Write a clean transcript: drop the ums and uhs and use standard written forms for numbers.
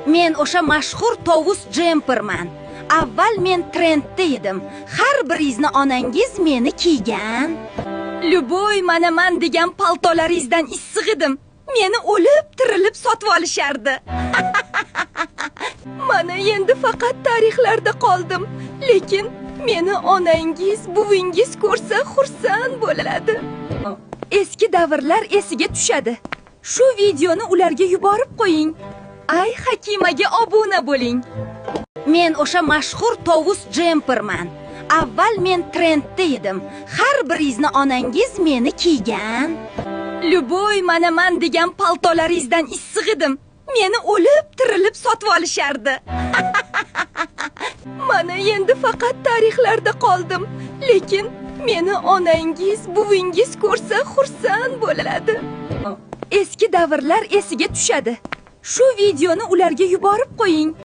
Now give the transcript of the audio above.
Men o'sha mashhur tovus jemperman. Avval men trendda edim. Har biringizni onangiz meni kiygan. Luboy, mana men degan paltolaringizdan issiq edim. Meni o'lib, tirilib sotib olishardi. Mana endi faqat tarixlarda qoldim. Lekin meni onangiz, buvingiz ko'rsa xursand bo'ladi. Eski davrlar esiga tushadi. Shu videoni ularga yuborib qo'ying. Ay Hakimaga obuna bo'ling. Men o'sha mashhur tovus jemperman. Avval men trendda edim. Har biringizni onangiz meni kiygan. Luboy, mana men degan paltolaringizdan issiq edim. Meni o'lib, tirilib sotib olishardi. Mana endi faqat tarixlarda qoldim. Lekin meni onangiz, buvingiz ko'rsa xursand bo'ladi. Eski davrlar esiga tushadi. Shu videoni ularga yuborib qo'ying.